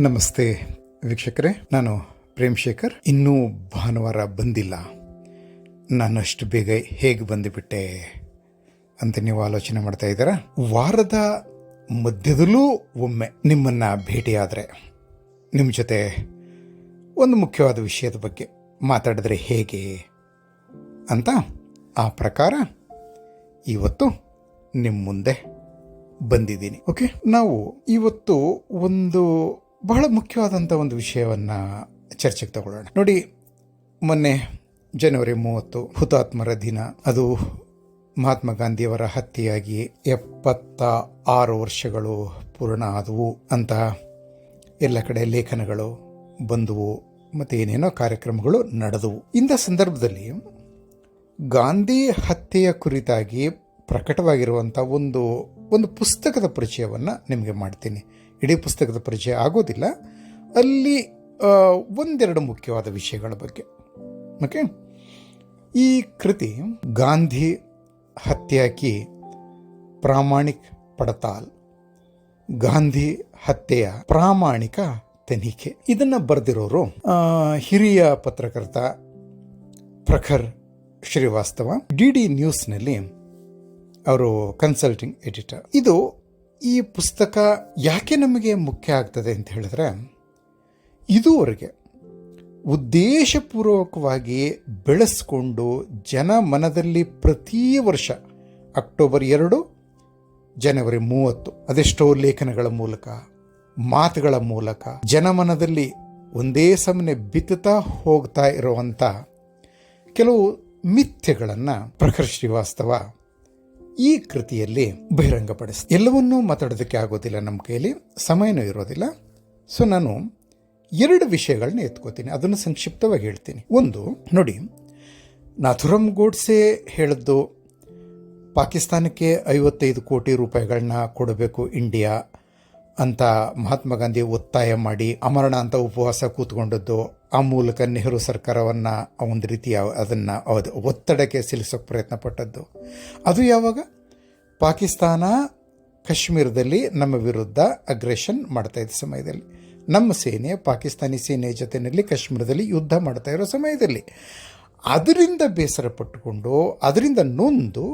ನಮಸ್ತೆ ವೀಕ್ಷಕರೇ, ನಾನು ಪ್ರೇಮ್ ಶೇಖರ್. ಇನ್ನೂ ಭಾನುವಾರ ಬಂದಿಲ್ಲ, ನಾನಷ್ಟು ಬೇಗ ಹೇಗೆ ಬಂದುಬಿಟ್ಟೆ ಅಂತ ನೀವು ಆಲೋಚನೆ ಮಾಡ್ತಾ ಇದ್ದೀರಾ. ವಾರದ ಮಧ್ಯದಲ್ಲೂ ಒಮ್ಮೆ ನಿಮ್ಮನ್ನು ಭೇಟಿಯಾದರೆ ನಿಮ್ಮ ಜೊತೆ ಒಂದು ಮುಖ್ಯವಾದ ವಿಷಯದ ಬಗ್ಗೆ ಮಾತಾಡಿದ್ರೆ ಹೇಗೆ ಅಂತ ಆ ಪ್ರಕಾರ ಇವತ್ತು ನಿಮ್ಮ ಮುಂದೆ ಬಂದಿದ್ದೀನಿ. ಓಕೆ, ನಾವು ಇವತ್ತು ಒಂದು ಬಹಳ ಮುಖ್ಯವಾದಂಥ ಒಂದು ವಿಷಯವನ್ನು ಚರ್ಚೆಗೆ ತಗೊಳ್ಳೋಣ. ನೋಡಿ, ಮೊನ್ನೆ ಜನವರಿ 30 ಹುತಾತ್ಮರ ದಿನ. ಅದು ಮಹಾತ್ಮ ಗಾಂಧಿಯವರ ಹತ್ಯೆಯಾಗಿ 76 ವರ್ಷಗಳು ಪೂರ್ಣ ಆದವು ಅಂತ ಎಲ್ಲ ಕಡೆ ಲೇಖನಗಳು ಬಂದವು ಮತ್ತು ಏನೇನೋ ಕಾರ್ಯಕ್ರಮಗಳು ನಡೆದವು. ಇಂಥ ಸಂದರ್ಭದಲ್ಲಿ ಗಾಂಧಿ ಹತ್ಯೆಯ ಕುರಿತಾಗಿ ಪ್ರಕಟವಾಗಿರುವಂಥ ಒಂದು ಪುಸ್ತಕದ ಪರಿಚಯವನ್ನು ನಿಮಗೆ ಮಾಡ್ತೀನಿ. ಇಡೀ ಪುಸ್ತಕದ ಪರಿಚಯ ಆಗೋದಿಲ್ಲ, ಅಲ್ಲಿ ಒಂದೆರಡು ಮುಖ್ಯವಾದ ವಿಷಯಗಳ ಬಗ್ಗೆ. ಓಕೆ, ಈ ಕೃತಿ ಗಾಂಧಿ ಹತ್ಯೆ ಕಿ ಪ್ರಾಮಾಣಿಕ ಪಡತಾಲ್, ಗಾಂಧಿ ಹತ್ಯೆಯ ಪ್ರಾಮಾಣಿಕ ತನಿಖೆ. ಇದನ್ನು ಬರೆದಿರೋರು ಹಿರಿಯ ಪತ್ರಕರ್ತ ಪ್ರಖರ್ ಶ್ರೀವಾಸ್ತವ, ಡಿ ನ್ಯೂಸ್ನಲ್ಲಿ ಅವರು ಕನ್ಸಲ್ಟಿಂಗ್ ಎಡಿಟರ್. ಈ ಪುಸ್ತಕ ಯಾಕೆ ನಮಗೆ ಮುಖ್ಯ ಆಗ್ತದೆ ಅಂತ ಹೇಳಿದ್ರೆ, ಇದುವರೆಗೆ ಉದ್ದೇಶಪೂರ್ವಕವಾಗಿ ಬೆಳೆಸ್ಕೊಂಡು ಜನ ಮನದಲ್ಲಿ ಪ್ರತಿ ವರ್ಷ ಅಕ್ಟೋಬರ್ 2, ಜನವರಿ 30 ಅದೆಷ್ಟೋ ಲೇಖನಗಳ ಮೂಲಕ, ಮಾತುಗಳ ಮೂಲಕ ಜನಮನದಲ್ಲಿ ಒಂದೇ ಸಮನೆ ಬಿತ್ತುತ್ತಾ ಹೋಗ್ತಾ ಇರುವಂಥ ಕೆಲವು ಮಿಥ್ಯಗಳನ್ನು ಪ್ರಖರ್ ಶ್ರೀವಾಸ್ತವ ಈ ಕೃತಿಯಲ್ಲಿ ಬಹಿರಂಗಪಡಿಸಿ. ಎಲ್ಲವನ್ನೂ ಮಾತಾಡೋದಕ್ಕೆ ಆಗೋದಿಲ್ಲ, ನಮ್ಮ ಕೈಯಲ್ಲಿ ಸಮಯನೂ ಇರೋದಿಲ್ಲ. ಸೊ ನಾನು 2 ವಿಷಯಗಳನ್ನ ಎತ್ಕೋತೀನಿ, ಅದನ್ನು ಸಂಕ್ಷಿಪ್ತವಾಗಿ ಹೇಳ್ತೀನಿ. ಒಂದು, ನೋಡಿ, ನಾಥುರಾಮ್ ಗೋಡ್ಸೆ ಹೇಳಿದ್ದು ಪಾಕಿಸ್ತಾನಕ್ಕೆ 55 ಕೋಟಿ ರೂಪಾಯಿಗಳನ್ನ ಕೊಡಬೇಕು ಇಂಡಿಯಾ ಅಂತ ಮಹಾತ್ಮ ಗಾಂಧಿ ಒತ್ತಾಯ ಮಾಡಿ ಅಮರಣ ಅಂತ ಉಪವಾಸ ಕೂತ್ಕೊಂಡದ್ದು. ಆ ಮೂಲಕ ನೆಹರು ಸರ್ಕಾರವನ್ನು ಒಂದು ರೀತಿಯ ಅದನ್ನು ಒತ್ತಡಕ್ಕೆ ಸಿಲಿಸೋಕೆ ಪ್ರಯತ್ನ ಪಟ್ಟದ್ದು. ಅದು ಯಾವಾಗ ಪಾಕಿಸ್ತಾನ ಕಾಶ್ಮೀರದಲ್ಲಿ ನಮ್ಮ ವಿರುದ್ಧ ಅಗ್ರೆಷನ್ ಮಾಡ್ತಾ ಇದ್ದ ಸಮಯದಲ್ಲಿ, ನಮ್ಮ ಸೇನೆ ಪಾಕಿಸ್ತಾನಿ ಸೇನೆಯ ಜೊತೆಯಲ್ಲಿ ಕಾಶ್ಮೀರದಲ್ಲಿ ಯುದ್ಧ ಮಾಡ್ತಾ ಇರೋ ಸಮಯದಲ್ಲಿ, ಅದರಿಂದ ಬೇಸರ ಪಟ್ಟುಕೊಂಡು ಅದರಿಂದ ನೊಂದು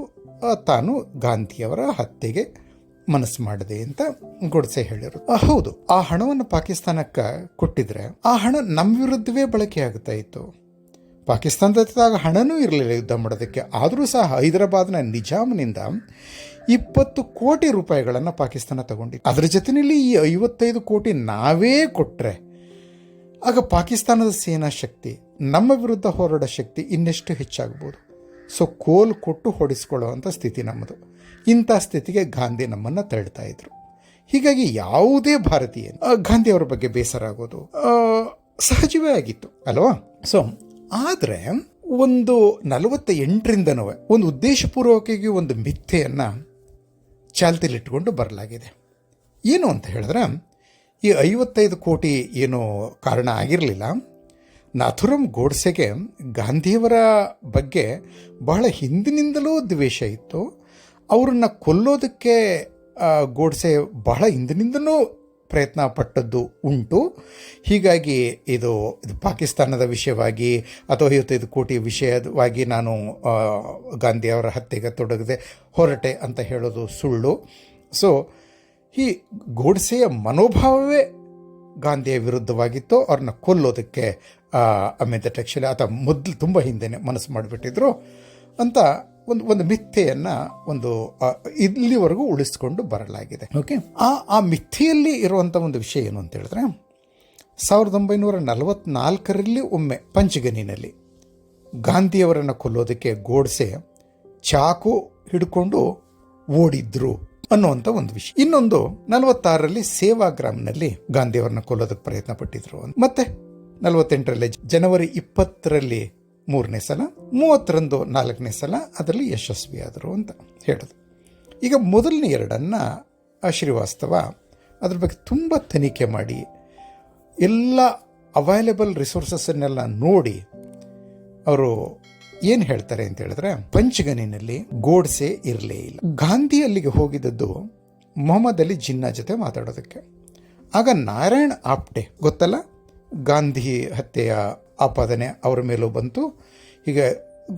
ತಾನು ಗಾಂಧಿಯವರ ಹತ್ಯೆಗೆ ಮನಸ್ಸು ಮಾಡಿದೆ ಅಂತ ಗೋಡ್ಸೆ ಹೇಳಿರು. ಹೌದು, ಆ ಹಣವನ್ನು ಪಾಕಿಸ್ತಾನಕ್ಕೆ ಕೊಟ್ಟಿದ್ರೆ ಆ ಹಣ ನಮ್ಮ ವಿರುದ್ಧವೇ ಬಳಕೆ ಆಗ್ತಾ ಇತ್ತು. ಪಾಕಿಸ್ತಾನದಾಗ ಹಣನೂ ಇರಲಿಲ್ಲ ಯುದ್ಧ ಮಾಡೋದಕ್ಕೆ. ಆದರೂ ಸಹ ಹೈದರಾಬಾದ್ನ ನಿಜಾಮ್ನಿಂದ 20 ಕೋಟಿ ರೂಪಾಯಿಗಳನ್ನು ಪಾಕಿಸ್ತಾನ ತಗೊಂಡಿತ್ತು. ಅದರ ಜೊತೆಯಲ್ಲಿ ಈ 55 ಕೋಟಿ ನಾವೇ ಕೊಟ್ಟರೆ ಆಗ ಪಾಕಿಸ್ತಾನದ ಸೇನಾ ಶಕ್ತಿ ನಮ್ಮ ವಿರುದ್ಧ ಹೋರಾಡೋ ಶಕ್ತಿ ಇನ್ನೆಷ್ಟು ಹೆಚ್ಚಾಗ್ಬೋದು. ಸೊ ಕೋಲ್ ಕೊಟ್ಟು ಹೊಡೆಸ್ಕೊಳ್ಳುವಂಥ ಸ್ಥಿತಿ ನಮ್ಮದು. ಇಂಥ ಸ್ಥಿತಿಗೆ ಗಾಂಧಿ ನಮ್ಮನ್ನು ತಳ್ತಾ ಇದ್ರು. ಹೀಗಾಗಿ ಯಾವುದೇ ಭಾರತೀಯ ಗಾಂಧಿಯವರ ಬಗ್ಗೆ ಬೇಸರ ಆಗೋದು ಸಹಜವೇ ಆಗಿತ್ತು ಅಲ್ವಾ. ಸೊ ಆದರೆ ಒಂದು 48ರಿಂದನೂ ಒಂದು ಉದ್ದೇಶಪೂರ್ವಕವಾಗಿ ಒಂದು ಮಿಥ್ಯೆಯನ್ನು ಚಾಲ್ತಿಲಿಟ್ಟುಕೊಂಡು ಬರಲಾಗಿದೆ. ಏನು ಅಂತ ಹೇಳಿದ್ರೆ, ಈ 55 ಕೋಟಿ ಏನೋ ಕಾರಣ ಆಗಿರಲಿಲ್ಲ. ನಾಥುರಾಮ್ ಗೋಡ್ಸೆಗೆ ಗಾಂಧಿಯವರ ಬಗ್ಗೆ ಬಹಳ ಹಿಂದಿನಿಂದಲೂ ದ್ವೇಷ ಇತ್ತು. ಅವರನ್ನು ಕೊಲ್ಲೋದಕ್ಕೆ ಗೋಡ್ಸೆ ಬಹಳ ಹಿಂದಿನಿಂದಲೂ ಪ್ರಯತ್ನ ಪಟ್ಟದ್ದು ಉಂಟು. ಹೀಗಾಗಿ ಇದು ಪಾಕಿಸ್ತಾನದ ವಿಷಯವಾಗಿ ಅಥವಾ 55 ಕೋಟಿ ವಿಷಯವಾಗಿ ನಾನು ಗಾಂಧಿಯವರ ಹತ್ಯೆಗೆ ತೊಡಗದೆ ಹೊರಟೆ ಅಂತ ಹೇಳೋದು ಸುಳ್ಳು. ಸೊ ಈ ಗೋಡ್ಸೆಯ ಮನೋಭಾವವೇ ಗಾಂಧಿಯ ವಿರುದ್ಧವಾಗಿತ್ತು. ಅವ್ರನ್ನ ಕೊಲ್ಲೋದಕ್ಕೆ ಅಮಿತ್ ಟೆಕ್ಸ್ಟೈಲ್ ಅಥವಾ ಮೊದಲು ತುಂಬ ಹಿಂದೆನೇ ಮನಸ್ಸು ಮಾಡಿಬಿಟ್ಟಿದ್ರು ಅಂತ ಒಂದು ಮಿಥ್ಯೆಯನ್ನು ಇಲ್ಲಿವರೆಗೂ ಉಳಿಸ್ಕೊಂಡು ಬರಲಾಗಿದೆ. ಓಕೆ, ಆ ಮಿಥ್ಯೆಯಲ್ಲಿ ಇರುವಂಥ ಒಂದು ವಿಷಯ ಏನು ಅಂತ ಹೇಳಿದ್ರೆ, 1944ರಲ್ಲಿ ಒಮ್ಮೆ ಪಂಚಗನಿನಲ್ಲಿ ಗಾಂಧಿಯವರನ್ನು ಕೊಲ್ಲೋದಕ್ಕೆ ಗೋಡ್ಸೆ ಚಾಕು ಹಿಡ್ಕೊಂಡು ಓಡಿದ್ರು ಅನ್ನುವಂಥ ಒಂದು ವಿಷಯ. ಇನ್ನೊಂದು, 46ರಲ್ಲಿ ಸೇವಾಗ್ರಾಮ್ನಲ್ಲಿ ಗಾಂಧಿಯವರನ್ನ ಕೊಲ್ಲೋದಕ್ಕೆ ಪ್ರಯತ್ನ ಪಟ್ಟಿದ್ರು. ಮತ್ತೆ 48ರಲ್ಲಿ ಜನವರಿ 20ರಲ್ಲಿ 3ನೇ ಸಲ, 30ರಂದು 4ನೇ ಸಲ ಅದರಲ್ಲಿ ಯಶಸ್ವಿಯಾದರು ಅಂತ ಹೇಳೋದು. ಈಗ ಮೊದಲನೇ 2ನ್ನು ಶ್ರೀವಾಸ್ತವ ಅದ್ರ ಬಗ್ಗೆ ತುಂಬ ತನಿಖೆ ಮಾಡಿ ಎಲ್ಲ ಅವೈಲೇಬಲ್ ರಿಸೋರ್ಸಸ್ಸನ್ನೆಲ್ಲ ನೋಡಿ ಅವರು ಏನು ಹೇಳ್ತಾರೆ ಅಂತ ಹೇಳಿದ್ರೆ, ಪಂಚಗನಿನಲ್ಲಿ ಗೋಡ್ಸೆ ಇರಲೇ ಇಲ್ಲ. ಗಾಂಧಿ ಅಲ್ಲಿಗೆ ಹೋಗಿದ್ದದ್ದು ಮೊಹಮ್ಮದ್ ಅಲಿ ಜಿನ್ನಾ ಜೊತೆ ಮಾತಾಡೋದಕ್ಕೆ. ಆಗ ನಾರಾಯಣ್ ಆಪ್ಟೆ ಗೊತ್ತಲ್ಲ, ಗಾಂಧಿ ಹತ್ಯೆಯ ಆಪಾದನೆ ಅವರ ಮೇಲೂ ಬಂತು. ಹೀಗೆ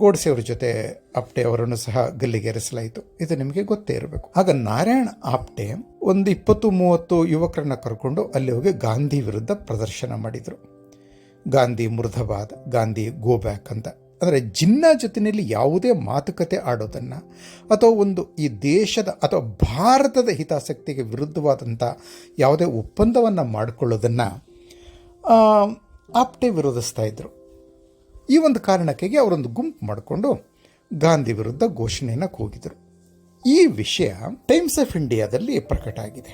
ಗೋಡ್ಸೆ ಅವರ ಜೊತೆ ಆಪ್ಟೆ ಅವರನ್ನು ಸಹ ಗಲ್ಲಿಗೇರಿಸಲಾಯಿತು. ಇದು ನಿಮಗೆ ಗೊತ್ತೇ ಇರಬೇಕು. ಆಗ ನಾರಾಯಣ್ ಆಪ್ಟೆ ಒಂದು 20-30 ಯುವಕರನ್ನ ಕರ್ಕೊಂಡು ಅಲ್ಲಿ ಹೋಗಿ ಗಾಂಧಿ ವಿರುದ್ಧ ಪ್ರದರ್ಶನ ಮಾಡಿದರು. ಗಾಂಧಿ ಮುರ್ದಾಬಾದ್, ಗಾಂಧಿ ಗೋ ಬ್ಯಾಕ್ ಅಂತ. ಅಂದರೆ ಜಿನ್ನಾ ಜೊತೆಯಲ್ಲಿ ಯಾವುದೇ ಮಾತುಕತೆ ಆಡೋದನ್ನು ಅಥವಾ ಒಂದು ಈ ದೇಶದ ಅಥವಾ ಭಾರತದ ಹಿತಾಸಕ್ತಿಗೆ ವಿರುದ್ಧವಾದಂಥ ಯಾವುದೇ ಒಪ್ಪಂದವನ್ನು ಮಾಡಿಕೊಳ್ಳೋದನ್ನು ಆಪ್ಟೆ ವಿರೋಧಿಸ್ತಾ ಇದ್ದರು. ಈ ಒಂದು ಕಾರಣಕ್ಕಾಗಿ ಅವರೊಂದು ಗುಂಪು ಮಾಡಿಕೊಂಡು ಗಾಂಧಿ ವಿರುದ್ಧ ಘೋಷಣೆಯನ್ನು ಕೂಗಿದರು. ಈ ವಿಷಯ ಟೈಮ್ಸ್ ಆಫ್ ಇಂಡಿಯಾದಲ್ಲಿ ಪ್ರಕಟ ಆಗಿದೆ.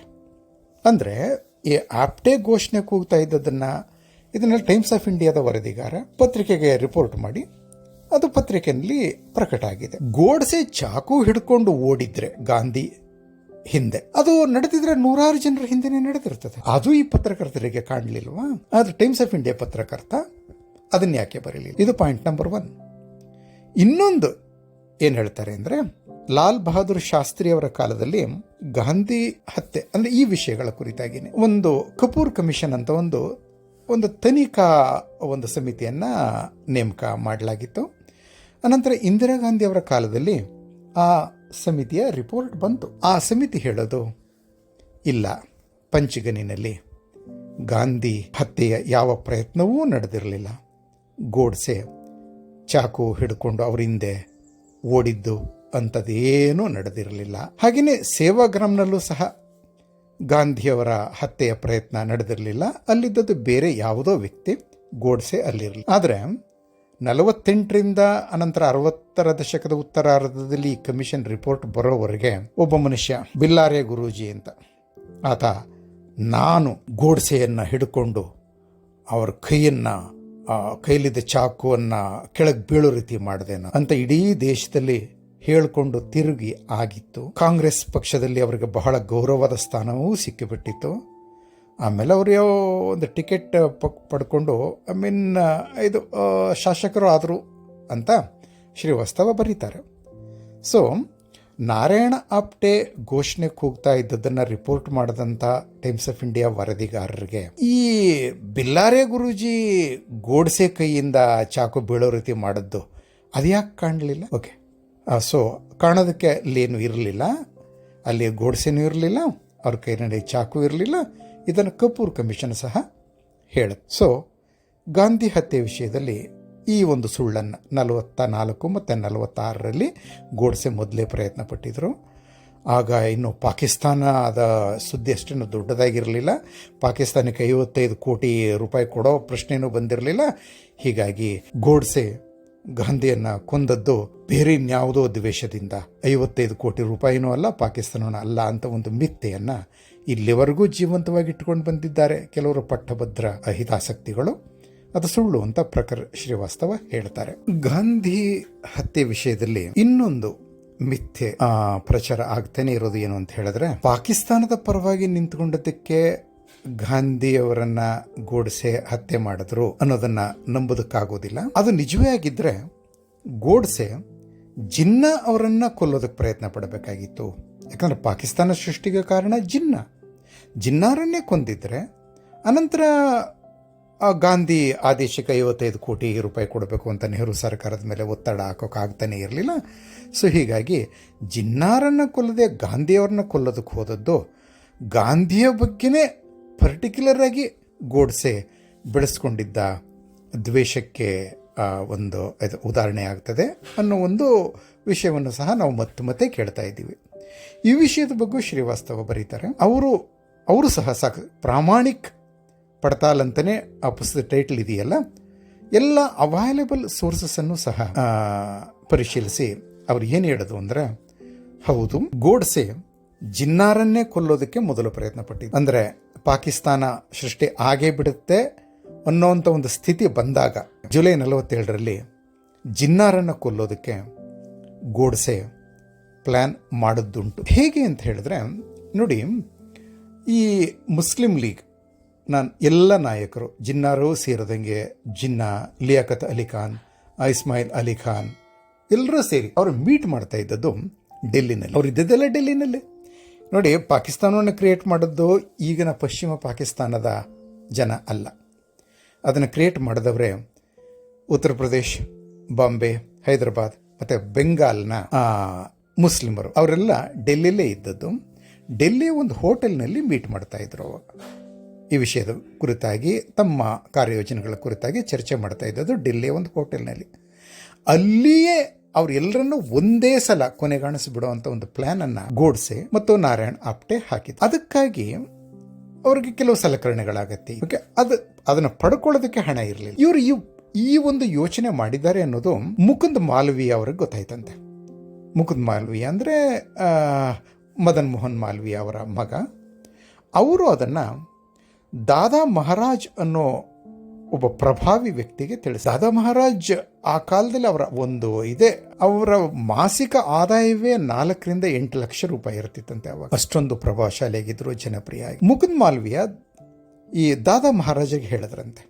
ಅಂದರೆ ಈ ಆಪ್ಟೆ ಘೋಷಣೆ ಕೂಗ್ತಾ ಇದ್ದದನ್ನು ಇದನ್ನೆಲ್ಲ ಟೈಮ್ಸ್ ಆಫ್ ಇಂಡಿಯಾದ ವರದಿಗಾರ ಪತ್ರಿಕೆಗೆ ರಿಪೋರ್ಟ್ ಮಾಡಿ ಅದು ಪತ್ರಿಕೆಯಲ್ಲಿ ಪ್ರಕಟ ಆಗಿದೆ. ಗೋಡ್ಸೆ ಚಾಕು ಹಿಡ್ಕೊಂಡು ಓಡಿದ್ರೆ ಗಾಂಧಿ ಹಿಂದೆ, ಅದು ನಡೆದಿದ್ರೆ 100 ಜನರ ಹಿಂದೆನೇ ನಡೆದಿರ್ತದೆ. ಅದು ಈ ಪತ್ರಕರ್ತರಿಗೆ ಕಾಣಲಿಲ್ವಾ? ಆದ್ರೆ ಟೈಮ್ಸ್ ಆಫ್ ಇಂಡಿಯಾ ಪತ್ರಕರ್ತ ಅದನ್ನ ಯಾಕೆ ಬರಲಿಲ್ಲ? ಇದು ಪಾಯಿಂಟ್ ನಂಬರ್ 1. ಇನ್ನೊಂದು ಏನು ಹೇಳ್ತಾರೆ ಅಂದರೆ, ಲಾಲ್ ಬಹದ್ದೂರ್ ಶಾಸ್ತ್ರಿ ಅವರ ಕಾಲದಲ್ಲಿ ಗಾಂಧಿ ಹತ್ಯೆ ಅಂದರೆ ಈ ವಿಷಯಗಳ ಕುರಿತಾಗಿನೇ ಒಂದು ಕಪೂರ್ ಕಮಿಷನ್ ಅಂತ ಒಂದು ತನಿಖಾ ಒಂದು ಸಮಿತಿಯನ್ನು ನೇಮಕ ಮಾಡಲಾಗಿತ್ತು. ಅನಂತರ ಇಂದಿರಾ ಗಾಂಧಿ ಅವರ ಕಾಲದಲ್ಲಿ ಆ ಸಮಿತಿಯ ರಿಪೋರ್ಟ್ ಬಂತು. ಆ ಸಮಿತಿ ಹೇಳೋದು, ಇಲ್ಲ, ಪಂಚಗನಿನಲ್ಲಿ ಗಾಂಧಿ ಹತ್ಯೆಯ ಯಾವ ಪ್ರಯತ್ನವೂ ನಡೆದಿರಲಿಲ್ಲ. ಗೋಡ್ಸೆ ಚಾಕು ಹಿಡ್ಕೊಂಡು ಅವರ ಹಿಂದೆ ಓಡಿದ್ದು ಅಂಥದ್ದೇನೂ ನಡೆದಿರಲಿಲ್ಲ. ಹಾಗೆಯೇ ಸೇವಾಗ್ರಾಮ್ನಲ್ಲೂ ಸಹ ಗಾಂಧಿಯವರ ಹತ್ಯೆಯ ಪ್ರಯತ್ನ ನಡೆದಿರಲಿಲ್ಲ. ಅಲ್ಲಿದ್ದದ್ದು ಬೇರೆ ಯಾವುದೋ ವ್ಯಕ್ತಿ, ಗೋಡ್ಸೆ ಅಲ್ಲಿರಲಿಲ್ಲ. ಆದರೆ 48ರಿಂದ ಅನಂತರ 60ರ ದಶಕದ ಉತ್ತರಾರ್ಧದಲ್ಲಿ ಈ ಕಮಿಷನ್ ರಿಪೋರ್ಟ್ ಬರೋವರೆಗೆ ಒಬ್ಬ ಮನುಷ್ಯ ಬಿಲ್ಲಾರೆ ಗುರೂಜಿ ಅಂತ, ಆತ ನಾನು ಗೋಡ್ಸೆಯನ್ನು ಹಿಡ್ಕೊಂಡು ಅವರ ಕೈಲಿದ್ದ ಚಾಕುವನ್ನು ಕೆಳಗೆ ಬೀಳೋ ರೀತಿ ಮಾಡಿದೆನು ಅಂತ ಇಡೀ ದೇಶದಲ್ಲಿ ಹೇಳಿಕೊಂಡು ತಿರುಗಿ ಆಗಿತ್ತು. ಕಾಂಗ್ರೆಸ್ ಪಕ್ಷದಲ್ಲಿ ಅವರಿಗೆ ಬಹಳ ಗೌರವದ ಸ್ಥಾನವೂ ಸಿಕ್ಕಿಬಿಟ್ಟಿತ್ತು. ಆಮೇಲೆ ಅವರು ಯಾವ ಒಂದು ಟಿಕೆಟ್ ಪಡ್ಕೊಂಡು ಇದು ಶಾಸಕರು ಆದರು ಅಂತ ಶ್ರೀವಾಸ್ತವ ಬರೀತಾರೆ. ಸೊ ನಾರಾಯಣ ಆಪ್ಟೆ ಘೋಷಣೆ ಕೂಗ್ತಾ ಇದ್ದದನ್ನು ರಿಪೋರ್ಟ್ ಮಾಡಿದಂಥ ಟೈಮ್ಸ್ ಆಫ್ ಇಂಡಿಯಾ ವರದಿಗಾರರಿಗೆ ಈ ಬಿಲ್ಲಾರೆ ಗುರೂಜಿ ಗೋಡ್ಸೆ ಕೈಯಿಂದ ಚಾಕು ಬೀಳೋ ರೀತಿ ಮಾಡಿದ್ದು ಅದು ಯಾಕೆ ಕಾಣಲಿಲ್ಲ? ಓಕೆ, ಸೊ ಕಾಣೋದಕ್ಕೆ ಅಲ್ಲೇನು ಇರಲಿಲ್ಲ, ಅಲ್ಲಿ ಗೋಡ್ಸೆನೂ ಇರಲಿಲ್ಲ, ಅವ್ರ ಕೈನಲ್ಲಿ ಚಾಕು ಇರಲಿಲ್ಲ. ಇದನ್ನು ಕಪೂರ್ ಕಮಿಷನ್ ಸಹ ಹೇಳುತ್ತೆ. ಸೊ ಗಾಂಧಿ ಹತ್ಯೆ ವಿಷಯದಲ್ಲಿ ಈ ಒಂದು ಸುಳ್ಳನ್ನು 44 ಮತ್ತು 46ರಲ್ಲಿ ಗೋಡ್ಸೆ ಮೊದಲೇ ಪ್ರಯತ್ನ ಪಟ್ಟಿದ್ರು. ಆಗ ಇನ್ನು ಪಾಕಿಸ್ತಾನದ ಸುದ್ದಿ ಅಷ್ಟೇನು ದೊಡ್ಡದಾಗಿರಲಿಲ್ಲ. ಪಾಕಿಸ್ತಾನಕ್ಕೆ 55 ಕೋಟಿ ರೂಪಾಯಿ ಕೊಡೋ ಪ್ರಶ್ನೆಯೂ ಬಂದಿರಲಿಲ್ಲ. ಹೀಗಾಗಿ ಗೋಡ್ಸೆ ಗಾಂಧಿಯನ್ನು ಕೊಂದದ್ದು ಬೇರೆ ಇನ್ಯಾವುದೋ ದ್ವೇಷದಿಂದ, 55 ಕೋಟಿ ರೂಪಾಯಿನೂ ಅಲ್ಲ, ಪಾಕಿಸ್ತಾನವೂ ಅಲ್ಲ ಅಂತ ಒಂದು ಮಿಥ್ಯೆಯನ್ನು ಇಲ್ಲಿವರೆಗೂ ಜೀವಂತವಾಗಿ ಇಟ್ಟುಕೊಂಡು ಬಂದಿದ್ದಾರೆ ಕೆಲವರು ಪಟ್ಟಭದ್ರ ಹಿತಾಸಕ್ತಿಗಳು. ಅದು ಸುಳ್ಳು ಅಂತ ಶ್ರೀವಾಸ್ತವ ಹೇಳ್ತಾರೆ. ಗಾಂಧಿ ಹತ್ಯೆ ವಿಷಯದಲ್ಲಿ ಇನ್ನೊಂದು ಮಿಥ್ಯೆ ಪ್ರಚಾರ ಆಗ್ತಾನೆ ಇರೋದು ಏನು ಅಂತ ಹೇಳಿದ್ರೆ, ಪಾಕಿಸ್ತಾನದ ಪರವಾಗಿ ನಿಂತ್ಕೊಂಡದಕ್ಕೆ ಗಾಂಧಿಯವರನ್ನ ಗೋಡ್ಸೆ ಹತ್ಯೆ ಮಾಡಿದ್ರು ಅನ್ನೋದನ್ನ ನಂಬೋದಕ್ಕಾಗೋದಿಲ್ಲ. ಅದು ನಿಜವೇ ಆಗಿದ್ರೆ ಗೋಡ್ಸೆ ಜಿನ್ನಾ ಅವರನ್ನ ಕೊಲ್ಲೋದಕ್ಕೆ ಪ್ರಯತ್ನ ಪಡಬೇಕಾಗಿತ್ತು. ಯಾಕಂದ್ರೆ ಪಾಕಿಸ್ತಾನ ಸೃಷ್ಟಿಗೆ ಕಾರಣ ಜಿನ್ನಾರನ್ನೇ ಕೊಂದಿದ್ರೆ ಅನಂತರ ಗಾಂಧಿ ಆದೇಶಕ್ಕೆ 55 ಕೋಟಿ ರೂಪಾಯಿ ಕೊಡಬೇಕು ಅಂತ ನೆಹರು ಸರ್ಕಾರದ ಮೇಲೆ ಒತ್ತಡ ಹಾಕೋಕ್ಕಾಗ್ತಾನೆ ಇರಲಿಲ್ಲ. ಸೊ ಹೀಗಾಗಿ ಜಿನ್ನಾರನ್ನು ಕೊಲ್ಲದೆ ಗಾಂಧಿಯವ್ರನ್ನ ಕೊಲ್ಲೋದಕ್ಕೆ ಹೋದದ್ದು ಗಾಂಧಿಯ ಬಗ್ಗೆನೇ ಪರ್ಟಿಕ್ಯುಲರ್ ಆಗಿ ಗೋಡ್ಸೆ ಬೆಳೆಸ್ಕೊಂಡಿದ್ದ ದ್ವೇಷಕ್ಕೆ ಒಂದು ಉದಾಹರಣೆ ಆಗ್ತದೆ ಅನ್ನೋ ಒಂದು ವಿಷಯವನ್ನು ಸಹ ನಾವು ಮತ್ತೆ ಕೇಳ್ತಾ ಇದ್ದೀವಿ. ಈ ವಿಷಯದ ಬಗ್ಗೆ ಶ್ರೀವಾಸ್ತವ ಬರೀತಾರೆ. ಅವರು ಸಹ ಪ್ರಾಮಾಣಿಕ್ ಪಡ್ತಾಲ್ ಅಂತಲೇ ಆ ಪುಸ್ತಕದ ಟೈಟಲ್ ಇದೆಯಲ್ಲ, ಎಲ್ಲ ಅವೈಲೇಬಲ್ ಸೋರ್ಸಸ್ಸನ್ನು ಸಹ ಪರಿಶೀಲಿಸಿ ಅವ್ರು ಏನು ಹೇಳೋದು ಅಂದರೆ, ಹೌದು, ಗೋಡ್ಸೆ ಜಿನ್ನಾರನ್ನೇ ಕೊಲ್ಲೋದಕ್ಕೆ ಮೊದಲು ಪ್ರಯತ್ನ ಪಟ್ಟಿದ್ದು. ಅಂದರೆ ಪಾಕಿಸ್ತಾನ ಸೃಷ್ಟಿ ಆಗೇ ಬಿಡುತ್ತೆ ಅನ್ನೋಂಥ ಒಂದು ಸ್ಥಿತಿ ಬಂದಾಗ ಜುಲೈ 47ರಲ್ಲಿ ಜಿನ್ನಾರನ್ನು ಕೊಲ್ಲೋದಕ್ಕೆ ಗೋಡ್ಸೆ ಪ್ಲ್ಯಾನ್ ಮಾಡಿದ್ದುಂಟು. ಹೇಗೆ ಅಂತ ಹೇಳಿದ್ರೆ ನೋಡಿ, ಈ ಮುಸ್ಲಿಂ ಲೀಗ್ ಎಲ್ಲ ನಾಯಕರು ಜಿನ್ನಾರು ಸೇರಿದಂಗೆ ಜಿನ್ನಾ, ಲಿಯಾಕತ್ ಅಲಿ ಖಾನ್, ಇಸ್ಮಾಯಿಲ್ ಅಲಿ ಖಾನ್ ಎಲ್ಲರೂ ಸೇರಿ ಅವರು ಮೀಟ್ ಮಾಡ್ತಾ ಇದ್ದದ್ದು ಡೆಲ್ಲಿನಲ್ಲಿ. ಅವ್ರು ಇದ್ದದ್ದೆಲ್ಲ ಡೆಲ್ಲಿನಲ್ಲಿ. ನೋಡಿ, ಪಾಕಿಸ್ತಾನವನ್ನು ಕ್ರಿಯೇಟ್ ಮಾಡಿದ್ದು ಈಗಿನ ಪಶ್ಚಿಮ ಪಾಕಿಸ್ತಾನದ ಜನ ಅಲ್ಲ. ಅದನ್ನು ಕ್ರಿಯೇಟ್ ಮಾಡಿದವರೇ ಉತ್ತರ ಪ್ರದೇಶ್, ಬಾಂಬೆ, ಹೈದರಾಬಾದ್ ಮತ್ತು ಬೆಂಗಾಲ್ನ ಮುಸ್ಲಿಮರು. ಅವರೆಲ್ಲ ಡೆಲ್ಲಿಲೇ ಇದ್ದದ್ದು. ಡೆಲ್ಲಿಯ ಒಂದು ಹೋಟೆಲ್ನಲ್ಲಿ ಮೀಟ್ ಮಾಡ್ತಾಯಿದ್ರು. ಅವಾಗ ಈ ವಿಷಯದ ಕುರಿತಾಗಿ, ತಮ್ಮ ಕಾರ್ಯಯೋಜನೆಗಳ ಕುರಿತಾಗಿ ಚರ್ಚೆ ಮಾಡ್ತಾ ಇದ್ದದ್ದು ಡೆಲ್ಲಿಯ ಒಂದು ಹೋಟೆಲ್ನಲ್ಲಿ. ಅಲ್ಲಿಯೇ ಅವರೆಲ್ಲರನ್ನು ಒಂದೇ ಸಲ ಕೊನೆಗಾಣಿಸಿಬಿಡುವಂಥ ಒಂದು ಪ್ಲ್ಯಾನನ್ನು ಗೋಡ್ಸೆ ಮತ್ತು ನಾರಾಯಣ್ ಆಪ್ಟೆ ಹಾಕಿದ್ರು. ಅದಕ್ಕಾಗಿ ಅವ್ರಿಗೆ ಕೆಲವು ಸಲಕರಣೆಗಳಾಗತ್ತೆ. ಓಕೆ, ಅದನ್ನು ಪಡ್ಕೊಳ್ಳೋದಕ್ಕೆ ಹಣ ಇರಲಿಲ್ಲ. ಇವರು ಈ ಒಂದು ಯೋಚನೆ ಮಾಡಿದ್ದಾರೆ ಅನ್ನೋದು ಮುಕುಂದ್ ಮಾಲ್ವೀಯ ಅವ್ರಿಗೆ ಗೊತ್ತಾಯ್ತಂತೆ. ಮುಕುಂದ್ ಮಾಲ್ವೀಯ ಅಂದರೆ ಮದನ್ ಮೋಹನ್ ಮಾಲ್ವೀಯ ಅವರ ಮಗ. ಅವರು ಅದನ್ನು ದಾದಾ ಮಹಾರಾಜ್ ಅನ್ನೋ ಒಬ್ಬ ಪ್ರಭಾವಿ ವ್ಯಕ್ತಿಗೆ ತಿಳಿಸಿ. ದಾದಾ ಮಹಾರಾಜ್ ಆ ಕಾಲದಲ್ಲಿ ಅವರ ಮಾಸಿಕ ಆದಾಯವೇ 4 ರಿಂದ 8 ಲಕ್ಷ ರೂಪಾಯಿ ಇರ್ತಿತ್ತಂತೆ. ಅವಾಗ ಅಷ್ಟೊಂದು ಪ್ರಭಾವಶಾಲಿಯಾಗಿದ್ದರು, ಜನಪ್ರಿಯ. ಮುಕುಂದ್ ಮಾಲ್ವೀಯ ಈ ದಾದಾ ಮಹಾರಾಜಗೆ ಹೇಳಿದ್ರಂತೆ.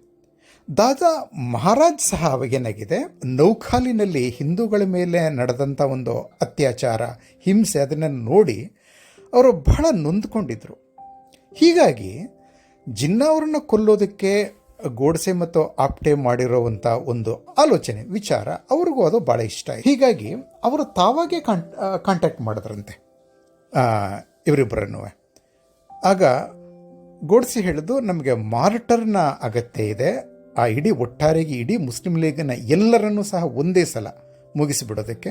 ದಾದಾ ಮಹಾರಾಜ್ ಸಹ ಅವಾಗೇನಾಗಿದೆ, ನೌಖಾಲಿನಲ್ಲಿ ಹಿಂದೂಗಳ ಮೇಲೆ ನಡೆದಂಥ ಒಂದು ಅತ್ಯಾಚಾರ, ಹಿಂಸೆ, ಅದನ್ನು ನೋಡಿ ಅವರು ಬಹಳ ನೊಂದ್ಕೊಂಡಿದ್ರು. ಹೀಗಾಗಿ ಜಿನ್ನಾ ಅವರನ್ನು ಕೊಲ್ಲೋದಕ್ಕೆ ಗೋಡ್ಸೆ ಮತ್ತು ಆಪ್ಟೆ ಮಾಡಿರೋವಂಥ ಒಂದು ಆಲೋಚನೆ, ವಿಚಾರ ಅವ್ರಿಗೂ ಅದು ಭಾಳ ಇಷ್ಟ ಆಯಿತು. ಹೀಗಾಗಿ ಅವರು ತಾವಾಗೇ ಕಾಂಟ್ಯಾಕ್ಟ್ ಮಾಡಿದ್ರಂತೆ ಇವರಿಬ್ಬರನ್ನು. ಆಗ ಗೋಡ್ಸೆ ಹೇಳಿದ್ದು, ನಮಗೆ ಮಾರ್ಟರ್ನ ಅಗತ್ಯ ಇದೆ. ಆ ಒಟ್ಟಾರೆಗೆ ಇಡೀ ಮುಸ್ಲಿಂ ಲೀಗನ ಎಲ್ಲರನ್ನೂ ಸಹ ಒಂದೇ ಸಲ ಮುಗಿಸಿಬಿಡೋದಕ್ಕೆ.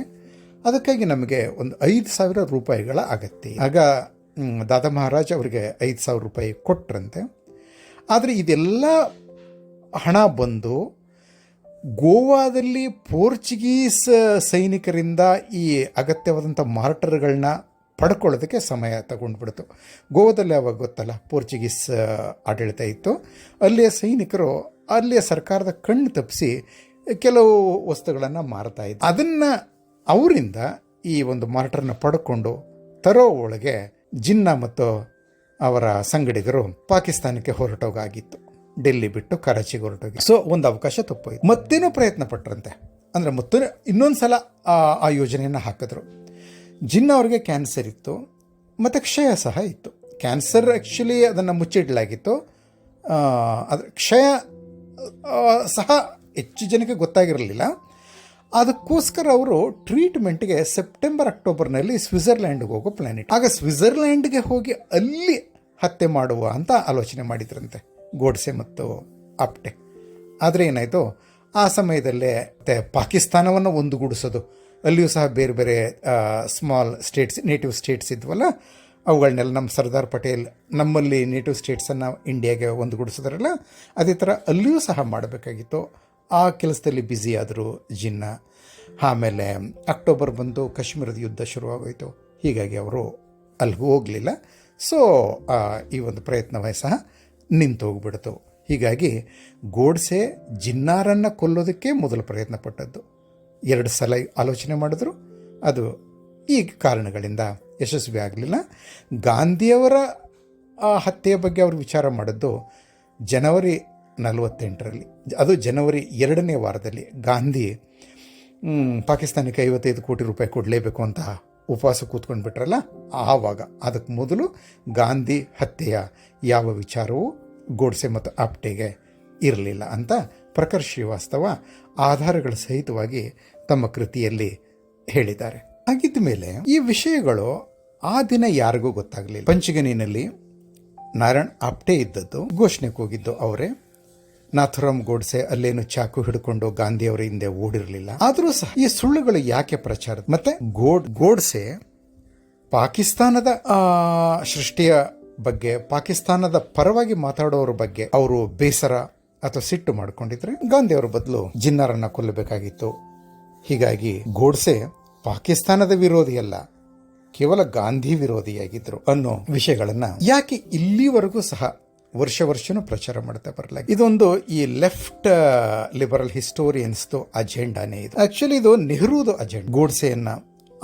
ಅದಕ್ಕಾಗಿ ನಮಗೆ ಒಂದು 5,000 ರೂಪಾಯಿಗಳ ಅಗತ್ಯ. ಆಗ ದಾದಾ ಮಹಾರಾಜ್ ಅವರಿಗೆ 5,000 ರೂಪಾಯಿ ಕೊಟ್ರಂತೆ. ಆದರೆ ಇದೆಲ್ಲ ಹಣ ಬಂದು ಗೋವಾದಲ್ಲಿ ಪೋರ್ಚುಗೀಸ್ ಸೈನಿಕರಿಂದ ಈ ಅಗತ್ಯವಾದಂಥ ಮಾರ್ಟರ್ಗಳನ್ನ ಪಡ್ಕೊಳ್ಳೋದಕ್ಕೆ ಸಮಯ ತಗೊಂಡ್ಬಿಡ್ತು. ಗೋವಾದಲ್ಲಿ ಅವಾಗ ಗೊತ್ತಲ್ಲ, ಪೋರ್ಚುಗೀಸ್ ಆಡಳಿತ ಇತ್ತು. ಅಲ್ಲಿಯ ಸೈನಿಕರು ಅಲ್ಲಿಯ ಸರ್ಕಾರದ ಕಣ್ಣು ತಪ್ಪಿಸಿ ಕೆಲವು ವಸ್ತುಗಳನ್ನು ಮಾರ್ತಾ ಇದ್ರು. ಅದನ್ನು ಅವರಿಂದ ಈ ಒಂದು ಮಾರ್ಟರ್ನ ಪಡ್ಕೊಂಡು ತರೋ ಒಳಗೆ ಜಿನ್ನಾ ಮತ್ತು ಅವರ ಸಂಗಡಿಗರು ಪಾಕಿಸ್ತಾನಕ್ಕೆ ಹೊರಟೋಗಾಗಿತ್ತು. ಡೆಲ್ಲಿ ಬಿಟ್ಟು ಕರಾಚಿಗೆ ಹೊರಟೋಗಿ. ಸೊ ಒಂದು ಅವಕಾಶ ತಪ್ಪೋಯ್ತು. ಮತ್ತೇನೋ ಪ್ರಯತ್ನ ಪಟ್ಟರಂತೆ. ಅಂದರೆ ಇನ್ನೊಂದು ಸಲ ಆ ಯೋಜನೆಯನ್ನು ಹಾಕಿದ್ರು. ಜಿನ್ನಾ ಅವ್ರಿಗೆ ಕ್ಯಾನ್ಸರ್ ಇತ್ತು ಮತ್ತು ಕ್ಷಯ ಸಹ ಇತ್ತು. ಕ್ಯಾನ್ಸರ್ ಆ್ಯಕ್ಚುಲಿ ಅದನ್ನು ಮುಚ್ಚಿಡಲಾಗಿತ್ತು. ಅದರ ಕ್ಷಯ ಸಹ ಹೆಚ್ಚು ಜನಕ್ಕೆ ಗೊತ್ತಾಗಿರಲಿಲ್ಲ. ಅದಕ್ಕೋಸ್ಕರ ಅವರು ಟ್ರೀಟ್ಮೆಂಟ್ಗೆ ಸೆಪ್ಟೆಂಬರ್ ಅಕ್ಟೋಬರ್ನಲ್ಲಿ ಸ್ವಿಟ್ಜರ್ಲ್ಯಾಂಡ್ಗೆ ಹೋಗೋ ಪ್ಲ್ಯಾನ್ ಇಟ್ಟು. ಆಗ ಸ್ವಿಟ್ಜರ್ಲ್ಯಾಂಡ್ಗೆ ಹೋಗಿ ಅಲ್ಲಿ ಹತ್ಯೆ ಮಾಡುವ ಅಂತ ಆಲೋಚನೆ ಮಾಡಿದ್ರಂತೆ ಗೋಡ್ಸೆ ಮತ್ತು ಆಪ್ಟೆ. ಆದರೆ ಏನಾಯಿತು, ಆ ಸಮಯದಲ್ಲೇ ಪಾಕಿಸ್ತಾನವನ್ನು ಒಂದುಗೂಡಿಸೋದು, ಅಲ್ಲಿಯೂ ಸಹ ಬೇರೆ ಬೇರೆ ಸ್ಮಾಲ್ ಸ್ಟೇಟ್ಸ್, ನೇಟಿವ್ ಸ್ಟೇಟ್ಸ್ ಇದ್ವಲ್ಲ, ಅವುಗಳನ್ನೆಲ್ಲ ನಮ್ಮ ಸರ್ದಾರ್ ಪಟೇಲ್ ನಮ್ಮಲ್ಲಿ ನೇಟಿವ್ ಸ್ಟೇಟ್ಸನ್ನು ಇಂಡಿಯಾಗೆ ಒಂದುಗೂಡಿಸಿದ್ರಲ್ಲ, ಅದೇ ಥರ ಅಲ್ಲಿಯೂ ಸಹ ಮಾಡಬೇಕಾಗಿತ್ತು. ಆ ಕೆಲಸದಲ್ಲಿ ಬ್ಯುಸಿ ಆದರು ಜಿನ್ನಾ. ಆಮೇಲೆ ಅಕ್ಟೋಬರ್ ಬಂದು ಕಾಶ್ಮೀರದ ಯುದ್ಧ ಶುರುವಾಗೋಯಿತು. ಹೀಗಾಗಿ ಅವರು ಅಲ್ಲಿಗೂ ಹೋಗಲಿಲ್ಲ. ಸೊ ಈ ಒಂದು ಪ್ರಯತ್ನವೇ ಸಹ ನಿಂತು ಹೋಗ್ಬಿಡ್ತು. ಹೀಗಾಗಿ ಗೋಡ್ಸೆ ಜಿನ್ನಾರನ್ನು ಕೊಲ್ಲೋದಕ್ಕೆ ಮೊದಲು ಪ್ರಯತ್ನ ಪಟ್ಟದ್ದು. 2 ಸಲ ಆಲೋಚನೆ ಮಾಡಿದ್ರು. ಅದು ಈ ಕಾರಣಗಳಿಂದ ಯಶಸ್ವಿ ಆಗಲಿಲ್ಲ. ಗಾಂಧಿಯವರ ಹತ್ಯೆಯ ಬಗ್ಗೆ ಅವರು ವಿಚಾರ ಮಾಡಿದ್ದು ಜನವರಿ 48ರಲ್ಲಿ. ಅದು ಜನವರಿ 2ನೇ ವಾರದಲ್ಲಿ ಗಾಂಧಿ ಪಾಕಿಸ್ತಾನಕ್ಕೆ 55 ಕೋಟಿ ರೂಪಾಯಿ ಕೊಡಲೇಬೇಕು ಅಂತ ಉಪವಾಸ ಕೂತ್ಕೊಂಡು ಬಿಟ್ರಲ್ಲ, ಆವಾಗ. ಅದಕ್ಕೆ ಮೊದಲು ಗಾಂಧಿ ಹತ್ಯೆಯ ಯಾವ ವಿಚಾರವೂ ಗೋಡ್ಸೆ ಮತ್ತು ಆಪ್ಟೆಗೆ ಇರಲಿಲ್ಲ ಅಂತ ಪ್ರಖರ್ ಶ್ರೀವಾಸ್ತವ ಆಧಾರಗಳ ಸಹಿತವಾಗಿ ತಮ್ಮ ಕೃತಿಯಲ್ಲಿ ಹೇಳಿದ್ದಾರೆ. ಹಾಗಿದ್ದ ಮೇಲೆ ಈ ವಿಷಯಗಳು ಆ ದಿನ ಯಾರಿಗೂ ಗೊತ್ತಾಗಲಿಲ್ಲ. ಪಂಚಗನಿನಲ್ಲಿ ನಾರಾಯಣ್ ಆಪ್ಟೆ ಇದ್ದದ್ದು, ಘೋಷಣೆಗೆ ಹೋಗಿದ್ದು ಅವರೇ. ನಾಥುರಾಮ್ ಗೋಡ್ಸೆ ಅಲ್ಲೇನು ಚಾಕು ಹಿಡ್ಕೊಂಡು ಗಾಂಧಿಯವರ ಹಿಂದೆ ಓಡಿರಲಿಲ್ಲ. ಆದರೂ ಸಹ ಈ ಸುಳ್ಳುಗಳು ಯಾಕೆ ಪ್ರಚಾರ? ಮತ್ತೆ ಗೋಡ್ಸೆ ಪಾಕಿಸ್ತಾನದ ಸೃಷ್ಟಿಯ ಬಗ್ಗೆ, ಪಾಕಿಸ್ತಾನದ ಪರವಾಗಿ ಮಾತಾಡೋರ ಬಗ್ಗೆ ಅವರು ಬೇಸರ ಅಥವಾ ಸಿಟ್ಟು ಮಾಡ್ಕೊಂಡಿದ್ರೆ ಗಾಂಧಿಯವರ ಬದಲು ಜಿನ್ನಾರನ್ನ ಕೊಲ್ಲಬೇಕಾಗಿತ್ತು. ಹೀಗಾಗಿ ಗೋಡ್ಸೆ ಪಾಕಿಸ್ತಾನದ ವಿರೋಧಿಯಲ್ಲ, ಕೇವಲ ಗಾಂಧಿ ವಿರೋಧಿಯಾಗಿದ್ರು ಅನ್ನೋ ವಿಷಯಗಳನ್ನ ಯಾಕೆ ಇಲ್ಲಿವರೆಗೂ ಸಹ ವರ್ಷನೂ ಪ್ರಚಾರ ಮಾಡ್ತಾ ಬರಲಾಗಿದೆ. ಇದೊಂದು ಈ ಲೆಫ್ಟ್ ಲಿಬರಲ್ ಹಿಸ್ಟೋರಿಯನ್ಸ್ದು ಅಜೆಂಡಾನೇ ಇದು. ಆಕ್ಚುಲಿ ಇದು ನೆಹರೂದು ಅಜೆಂಡಾ. ಗೋಡ್ಸೆಯನ್ನ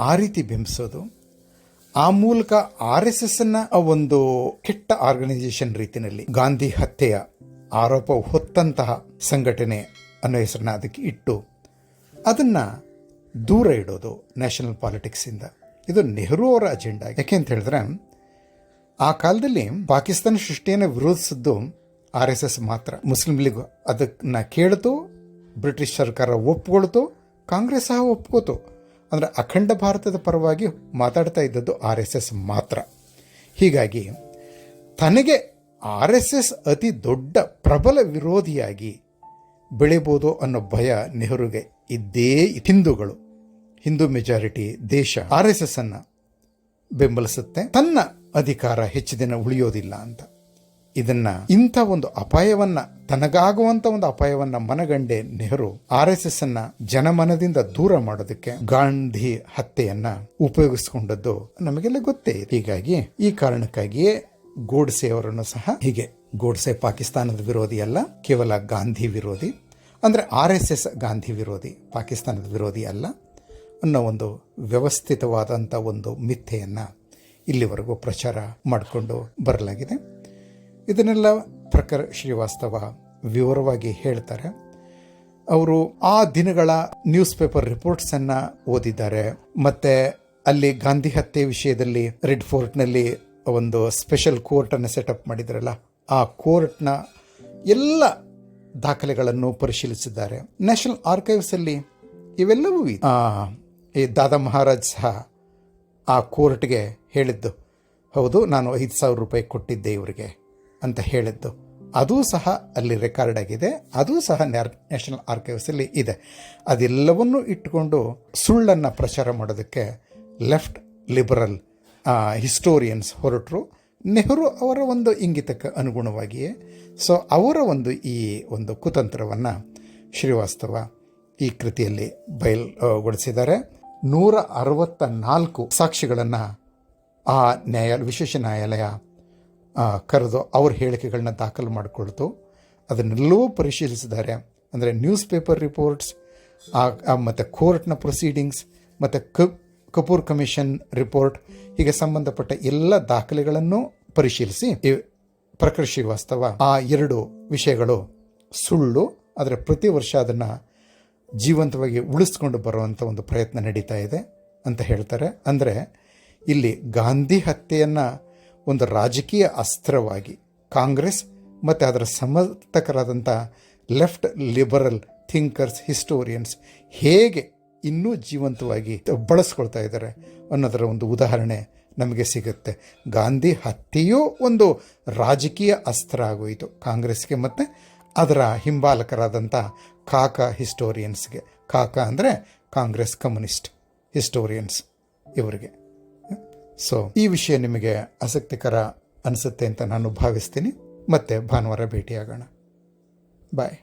ಆ ರೀತಿ ಬಿಂಬಿಸೋದು, ಆ ಮೂಲಕ RSS ಅನ್ನ ಒಂದು ಕೆಟ್ಟ ಆರ್ಗನೈಸೇಷನ್ ರೀತಿಯಲ್ಲಿ ಗಾಂಧಿ ಹತ್ಯೆಯ ಆರೋಪ ಹೊತ್ತಂತಹ ಸಂಘಟನೆ ಅನ್ನೋ ಹೆಸರನ್ನ ಅದಕ್ಕೆ ಇಟ್ಟು ಅದನ್ನ ದೂರ ಇಡೋದು ನ್ಯಾಷನಲ್ ಪಾಲಿಟಿಕ್ಸ್ ಇಂದ. ಇದು ನೆಹರು ಅವರ ಅಜೆಂಡಾ. ಯಾಕೆ ಅಂತ ಹೇಳಿದ್ರೆ ಆ ಕಾಲದಲ್ಲಿ ಪಾಕಿಸ್ತಾನ ಸೃಷ್ಟಿಯನ್ನು ವಿರೋಧಿಸಿದ್ದು RSS ಮಾತ್ರ. ಮುಸ್ಲಿಂ ಲೀಗ್ ಅದನ್ನ ಕೇಳ್ತು, ಬ್ರಿಟಿಷ್ ಸರ್ಕಾರ ಒಪ್ಕೊಳ್ತು, ಕಾಂಗ್ರೆಸ್ ಸಹ ಒಪ್ಕೋತು. ಅಂದರೆ ಅಖಂಡ ಭಾರತದ ಪರವಾಗಿ ಮಾತಾಡ್ತಾ ಇದ್ದದ್ದು RSS ಮಾತ್ರ. ಹೀಗಾಗಿ ತನಗೆ RSS ಅತಿ ದೊಡ್ಡ ಪ್ರಬಲ ವಿರೋಧಿಯಾಗಿ ಬೆಳಿಬೋದು ಅನ್ನೋ ಭಯ ನೆಹರುಗೆ ಇದ್ದೇ. ಹಿಂದೂ ಮೆಜಾರಿಟಿ ದೇಶ RSS ಅನ್ನು ಬೆಂಬಲಿಸುತ್ತೆ, ತನ್ನ ಅಧಿಕಾರ ಹೆಚ್ಚು ದಿನ ಉಳಿಯೋದಿಲ್ಲ ಅಂತ. ಇಂಥ ಒಂದು ಅಪಾಯವನ್ನ, ತನಗಾಗುವಂತ ಒಂದು ಅಪಾಯವನ್ನ ಮನಗಂಡೆ ನೆಹರು RSS ಅನ್ನ ಜನಮನದಿಂದ ದೂರ ಮಾಡೋದಕ್ಕೆ ಗಾಂಧಿ ಹತ್ಯೆಯನ್ನ ಉಪಯೋಗಿಸಿಕೊಂಡದ್ದು ನಮಗೆಲ್ಲ ಗೊತ್ತೇ ಇದೆ. ಹೀಗಾಗಿ ಈ ಕಾರಣಕ್ಕಾಗಿಯೇ ಗೋಡ್ಸೆ ಅವರನ್ನು ಸಹ ಹೀಗೆ, ಗೋಡ್ಸೆ ಪಾಕಿಸ್ತಾನದ ವಿರೋಧಿ ಅಲ್ಲ, ಕೇವಲ ಗಾಂಧಿ ವಿರೋಧಿ, ಅಂದ್ರೆ RSS ಗಾಂಧಿ ವಿರೋಧಿ, ಪಾಕಿಸ್ತಾನದ ವಿರೋಧಿ ಅಲ್ಲ ಅನ್ನೋ ಒಂದು ವ್ಯವಸ್ಥಿತವಾದಂಥ ಒಂದು ಮಿಥ್ಯೆಯನ್ನ ಇಲ್ಲಿವರೆಗೂ ಪ್ರಚಾರ ಮಾಡಿಕೊಂಡು ಬರಲಾಗಿದೆ. ಇದನ್ನೆಲ್ಲ ಪ್ರಖರ್ ಶ್ರೀವಾಸ್ತವ ವಿವರವಾಗಿ ಹೇಳ್ತಾರೆ. ಅವರು ಆ ದಿನಗಳ ನ್ಯೂಸ್ ಪೇಪರ್ ರಿಪೋರ್ಟ್ಸನ್ನು ಓದಿದ್ದಾರೆ. ಮತ್ತೆ ಅಲ್ಲಿ ಗಾಂಧಿ ಹತ್ಯೆ ವಿಷಯದಲ್ಲಿ ರೆಡ್ ಫೋರ್ಟ್ನಲ್ಲಿ ಒಂದು ಸ್ಪೆಷಲ್ ಕೋರ್ಟನ್ನು ಸೆಟಪ್ ಮಾಡಿದ್ರಲ್ಲ, ಆ ಕೋರ್ಟ್ನ ಎಲ್ಲ ದಾಖಲೆಗಳನ್ನು ಪರಿಶೀಲಿಸಿದ್ದಾರೆ. ನ್ಯಾಷನಲ್ ಆರ್ಕೈವ್ಸಲ್ಲಿ ಇವೆಲ್ಲವೂ ಈ ದಾದಾ ಮಹಾರಾಜ್ ಸಹ ಆ ಕೋರ್ಟ್ಗೆ ಹೇಳಿದ್ದು, ಹೌದು ನಾನು 5,000 ರೂಪಾಯಿ ಕೊಟ್ಟಿದ್ದೆ ಇವರಿಗೆ ಅಂತ ಹೇಳಿದ್ದು, ಅದೂ ಸಹ ಅಲ್ಲಿ ರೆಕಾರ್ಡ್ ಆಗಿದೆ. ಅದೂ ಸಹ ನ್ಯಾಷನಲ್ ಆರ್ಕೈವ್ಸಲ್ಲಿ ಇದೆ. ಅದೆಲ್ಲವನ್ನೂ ಇಟ್ಟುಕೊಂಡು ಸುಳ್ಳನ್ನು ಪ್ರಚಾರ ಮಾಡೋದಕ್ಕೆ ಲೆಫ್ಟ್ ಲಿಬರಲ್ ಹಿಸ್ಟೋರಿಯನ್ಸ್ ಹೊರಟರು. ನೆಹರು ಅವರ ಒಂದು ಇಂಗಿತಕ್ಕೆ ಅನುಗುಣವಾಗಿಯೇ. ಸೊ ಅವರ ಈ ಒಂದು ಕುತಂತ್ರವನ್ನು ಶ್ರೀವಾಸ್ತವ ಈ ಕೃತಿಯಲ್ಲಿ ಬಯಲುಗೊಳಿಸಿದ್ದಾರೆ. 164 ಸಾಕ್ಷಿಗಳನ್ನು ಆ ವಿಶೇಷ ನ್ಯಾಯಾಲಯ ಕರೆದು ಅವ್ರ ಹೇಳಿಕೆಗಳನ್ನ ದಾಖಲು ಮಾಡಿಕೊಳ್ತು. ಅದನ್ನೆಲ್ಲವೂ ಪರಿಶೀಲಿಸಿದ್ದಾರೆ. ಅಂದರೆ ನ್ಯೂಸ್ ಪೇಪರ್ ರಿಪೋರ್ಟ್ಸ್, ಮತ್ತು ಕೋರ್ಟ್ನ ಪ್ರೊಸೀಡಿಂಗ್ಸ್, ಮತ್ತು ಕಪೂರ್ ಕಮಿಷನ್ ರಿಪೋರ್ಟ್, ಹೀಗೆ ಸಂಬಂಧಪಟ್ಟ ಎಲ್ಲ ದಾಖಲೆಗಳನ್ನು ಪರಿಶೀಲಿಸಿ ಪ್ರಖರ್ ಶ್ರೀವಾಸ್ತವ ಆ 2 ವಿಷಯಗಳು ಸುಳ್ಳು, ಆದರೆ ಪ್ರತಿ ವರ್ಷ ಅದನ್ನು ಜೀವಂತವಾಗಿ ಉಳಿಸ್ಕೊಂಡು ಬರುವಂಥ ಒಂದು ಪ್ರಯತ್ನ ನಡೀತಾ ಇದೆ ಅಂತ ಹೇಳ್ತಾರೆ. ಅಂದರೆ ಇಲ್ಲಿ ಗಾಂಧಿ ಹತ್ಯೆಯನ್ನು ಒಂದು ರಾಜಕೀಯ ಅಸ್ತ್ರವಾಗಿ ಕಾಂಗ್ರೆಸ್ ಮತ್ತು ಅದರ ಸಮರ್ಥಕರಾದಂಥ ಲೆಫ್ಟ್ ಲಿಬರಲ್ ಥಿಂಕರ್ಸ್, ಹಿಸ್ಟೋರಿಯನ್ಸ್ ಹೇಗೆ ಇನ್ನೂ ಜೀವಂತವಾಗಿ ಬಳಸ್ಕೊಳ್ತಾ ಇದ್ದಾರೆ ಅನ್ನೋದರ ಒಂದು ಉದಾಹರಣೆ ನಮಗೆ ಸಿಗುತ್ತೆ. ಗಾಂಧಿ ಹತ್ಯೆಯೂ ಒಂದು ರಾಜಕೀಯ ಅಸ್ತ್ರ ಆಗೋಯಿತು ಕಾಂಗ್ರೆಸ್ಗೆ ಮತ್ತು ಅದರ ಹಿಂಬಾಲಕರಾದಂಥ ಕಾಕಾ ಹಿಸ್ಟೋರಿಯನ್ಸ್ಗೆ. ಕಾಕಾ ಅಂದರೆ ಕಾಂಗ್ರೆಸ್ ಕಮ್ಯುನಿಸ್ಟ್ ಹಿಸ್ಟೋರಿಯನ್ಸ್ ಇವರಿಗೆ. ಸೊ ಈ ವಿಷಯ ನಿಮಗೆ ಆಸಕ್ತಿಕರ ಅನಿಸುತ್ತೆ ಅಂತ ನಾನು ಭಾವಿಸ್ತೀನಿ. ಮತ್ತೆ ಭಾನುವಾರ ಭೇಟಿಯಾಗೋಣ. ಬಾಯ್.